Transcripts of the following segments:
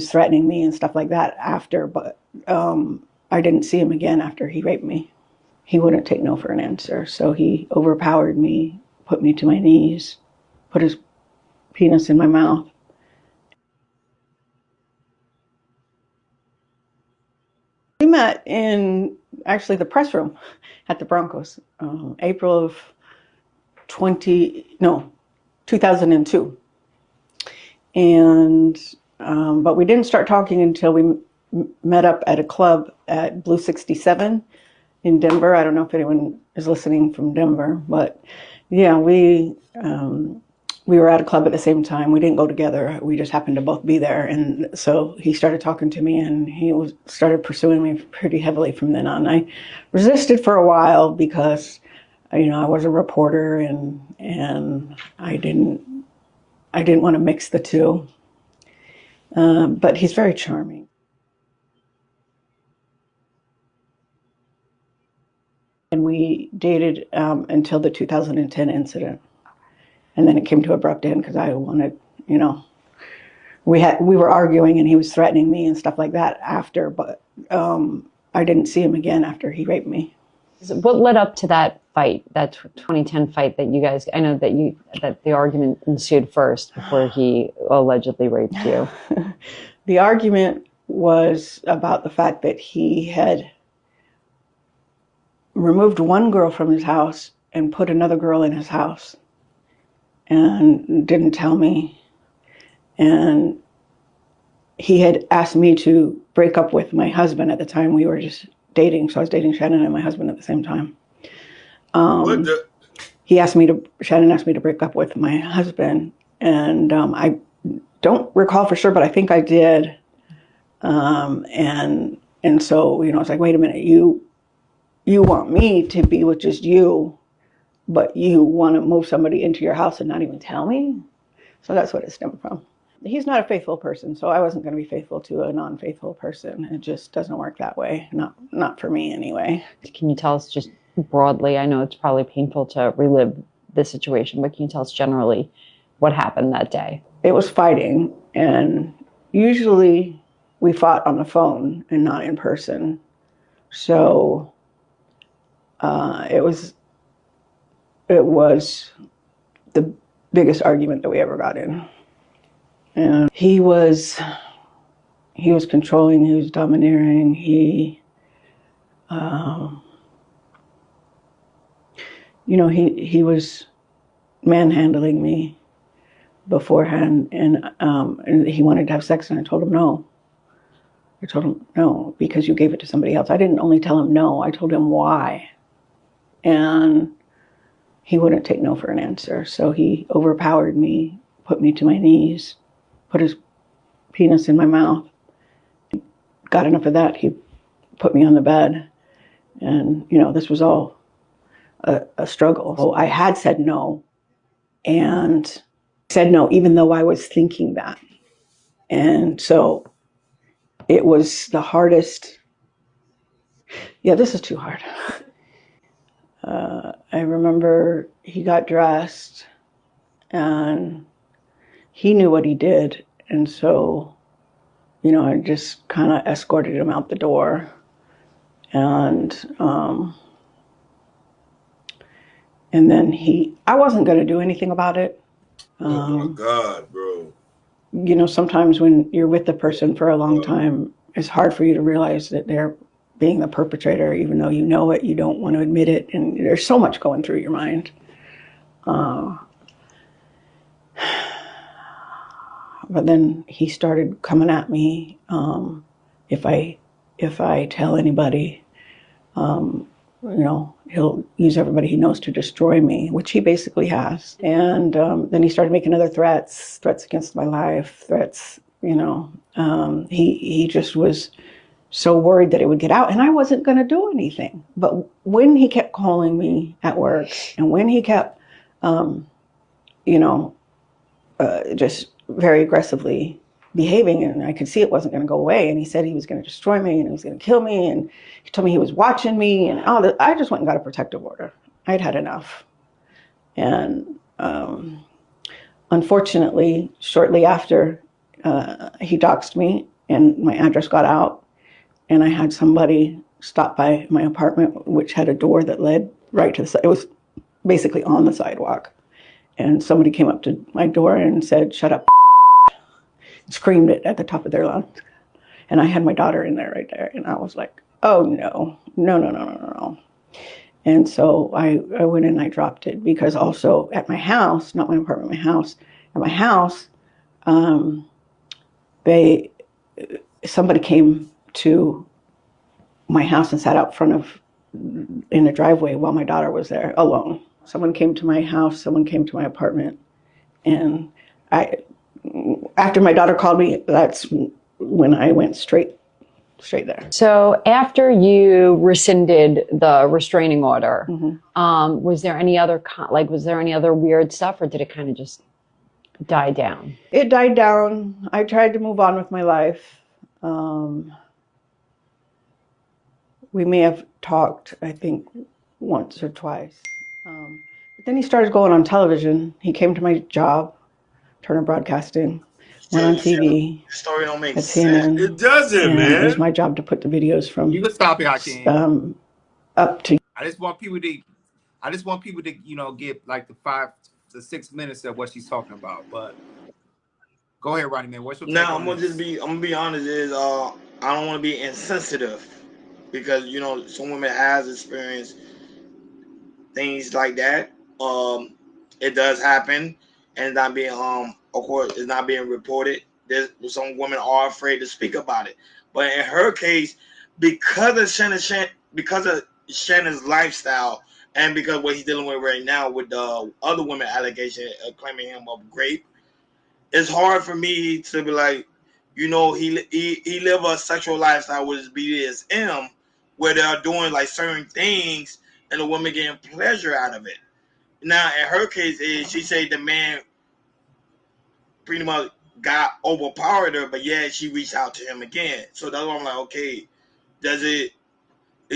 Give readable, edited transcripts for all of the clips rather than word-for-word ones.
was threatening me and stuff like that after, but I didn't see him again after he raped me. He wouldn't take no for an answer, so he overpowered me, put me to my knees, put his penis in my mouth. We met in actually the press room at the Broncos, April of 2002. And but we didn't start talking until we met up at a club at Blue 67 in Denver. I don't know if anyone is listening from Denver, but yeah, we were at a club at the same time. We didn't go together. We just happened to both be there. And so he started talking to me, and he started pursuing me pretty heavily from then on. I resisted for a while because, you know, I was a reporter, and I didn't want to mix the two. But he's very charming. And we dated until the 2010 incident. And then it came to abrupt end because I wanted, you know, we were arguing and he was threatening me and stuff like that after, but I didn't see him again after he raped me. What led up to that fight, that 2010 fight that you guys, I know that the argument ensued first before he allegedly raped you? The argument was about the fact that he had removed one girl from his house and put another girl in his house and didn't tell me. And he had asked me to break up with my husband at the time. We were just dating. So I was dating Shannon and my husband at the same time. Shannon asked me to break up with my husband. And I don't recall for sure, but I think I did. And so, you know, it's like, wait a minute, you want me to be with just you, but you want to move somebody into your house and not even tell me? So that's what it stemmed from. He's not a faithful person, so I wasn't going to be faithful to a non-faithful person. It just doesn't work that way. Not for me anyway. Can you tell us just broadly, I know it's probably painful to relive this situation, but can you tell us generally what happened that day? It was fighting, and usually we fought on the phone and not in person. So it was the biggest argument that we ever got in. And he was controlling, he was domineering, he was manhandling me beforehand, and he wanted to have sex, and I told him no. I told him no, because you gave it to somebody else. I didn't only tell him no, I told him why. And he wouldn't take no for an answer. So he overpowered me, put me to my knees, put his penis in my mouth. Got enough of that, he put me on the bed. And, you know, this was all a struggle. So I had said no, and said no, even though I was thinking that. And so it was the hardest. Yeah, this is too hard. I remember he got dressed and he knew what he did. And so, you know, I just kind of escorted him out the door. And then I wasn't going to do anything about it. Oh my God, bro. You know, sometimes when you're with the person for a long time, it's hard for you to realize that they're being the perpetrator, even though you know it, you don't want to admit it, and there's so much going through your mind. But then he started coming at me. If I tell anybody, you know, he'll use everybody he knows to destroy me, which he basically has. And then he started making other threats against my life, threats, you know. He just was so worried that it would get out, and I wasn't going to do anything. But when he kept calling me at work, and when he kept, you know, just very aggressively behaving, and I could see it wasn't going to go away, and he said he was going to destroy me and he was going to kill me, and he told me he was watching me, and all that. I just went and got a protective order. I'd had enough. And unfortunately, shortly after he doxed me, and my address got out, and I had somebody stop by my apartment, which had a door that led right to the side. It was basically on the sidewalk. And somebody came up to my door and said, "Shut up," screamed it at the top of their lungs. And I had my daughter in there right there. And I was like, oh, no, no, no, no, no, no, no. And so I went and I dropped it, because also at my house, not my apartment, my house, at my house, somebody came to my house and sat out front of, in the driveway while my daughter was there alone. Someone came to my house, someone came to my apartment, and after my daughter called me, that's when I went straight there. So after you rescinded the restraining order, was there any other was there any other weird stuff, or did it kind of just die down? It died down. I tried to move on with my life. We may have talked, I think, once or twice. But then he started going on television. He came to my job, Turner Broadcasting, went on TV. The story don't make at sense. CNN, It doesn't, man. It was my job to put the videos from. You can stop it, Hakeem. Up to. I just want people to, you know, get like the 5 to 6 minutes of what she's talking about. But go ahead, Rodney, man. What's your Now I'm gonna be honest. I don't want to be insensitive, because you know some women has experienced things like that. It does happen, and not being of course, it's not being reported. There's some women are afraid to speak about it, but in her case, because of Shannon's lifestyle, and because what he's dealing with right now with the other women allegation claiming him of rape, it's hard for me to be like, you know, he live a sexual lifestyle with his BDSM, where they're doing like certain things and the woman getting pleasure out of it. Now, in her case, she said the man pretty much got overpowered her, but yeah, she reached out to him again. So that's why I'm like, okay, is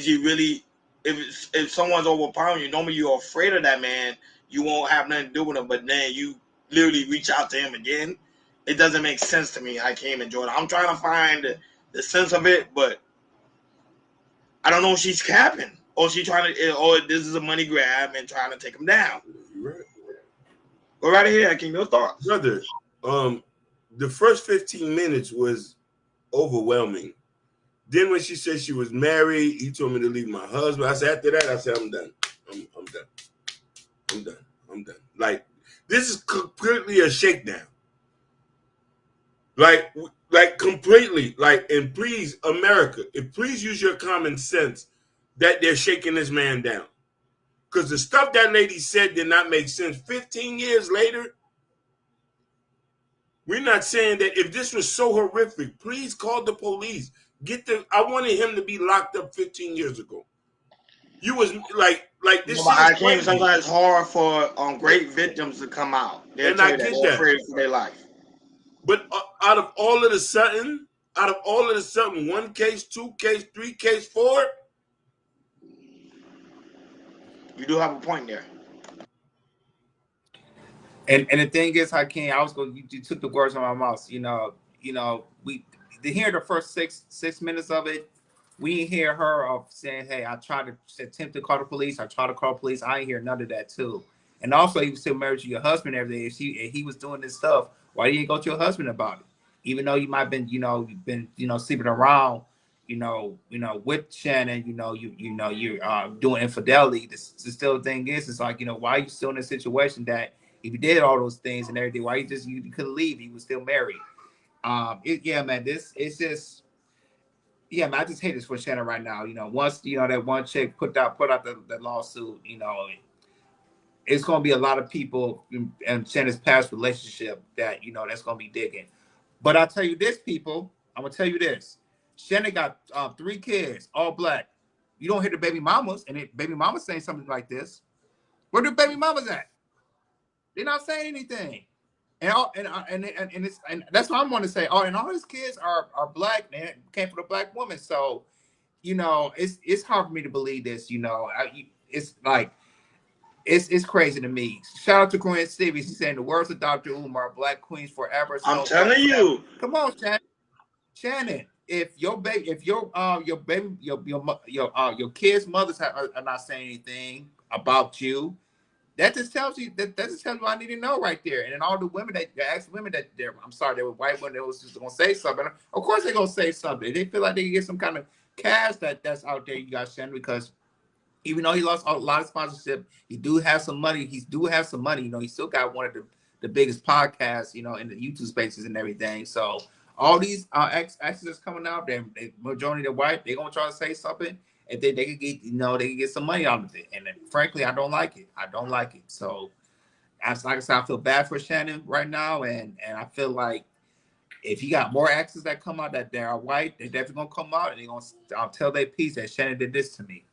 he really, if someone's overpowering you, normally you're afraid of that man, you won't have nothing to do with him, but then you literally reach out to him again. It doesn't make sense to me. I came in Jordan. I'm trying to find the sense of it, but I don't know if she's capping, or she trying to, or this is a money grab and trying to take him down. Right. Go right ahead, Hakeem. Your thoughts, brother. The first 15 minutes was overwhelming. Then when she said she was married, he told me to leave my husband. I said, after that, I said, I'm done. I'm done. I'm done. I'm done. Like, this is completely a shakedown. Like completely. Like, and please, America, please use your common sense that they're shaking this man down. Because the stuff that lady said did not make sense. 15 years later, we're not saying that if this was so horrific, please call the police. I wanted him to be locked up 15 years ago. You was like this. I think sometimes it's hard for great victims to come out. They're afraid for their life. But out of all of a sudden, 1 case, 2 case, 3 case, 4. You do have a point there. And the thing is, Hakeem, you took the words out of my mouth. You know, we to hear the first six minutes of it, we didn't hear her of saying, "Hey, I tried to attempt to call the police. I tried to call the police." I ain't hear none of that too. And also, he was still married to your husband every day. If he was doing this stuff, why didn't you go to your husband about it? Even though you might have been, you've been, sleeping around, with Shannon, you're doing infidelity. The still thing is, it's like, why are you still in a situation that if you did all those things and everything, why you couldn't leave? He was still married. Man, it's just. Yeah, man, I just hate this for Shannon right now. Once that one chick put out the lawsuit, it's gonna be a lot of people in Shannon's past relationship that that's gonna be digging. But I'll tell you this, people. I'm gonna tell you this. Shannon got 3 kids, all black. You don't hear the baby mamas, and baby mamas saying something like this. Where the baby mamas at? They're not saying anything. And that's what I'm going to say. Oh, and all his kids are black. They came from a black woman. So, it's hard for me to believe this. It's like It's crazy to me. Shout out to Queen Stevie. She's saying the words of Dr. Umar, Black Queens forever, I'm so telling you. come on, Shannon. If your baby, if your baby, your kids' mothers are not saying anything about you, that just tells you that just tells you what I need to know right there. And then all the women that ask women that I'm sorry, they were white women that was just gonna say something. Of course they're gonna say something. They feel like they can get some kind of cash that's out there, you guys, Shannon, because even though he lost a lot of sponsorship, he do have some money. He do have some money. He still got one of the biggest podcasts, in the YouTube spaces and everything. So all these actors that's coming out, they majority of white, they're gonna try to say something, and then they can get, they can get some money out of it. And then, frankly, I don't like it. I don't like it. So as like I said, I feel bad for Shannon right now, and I feel like if you got more actors that come out that they are white, they're definitely gonna come out and they're gonna tell their piece that Shannon did this to me.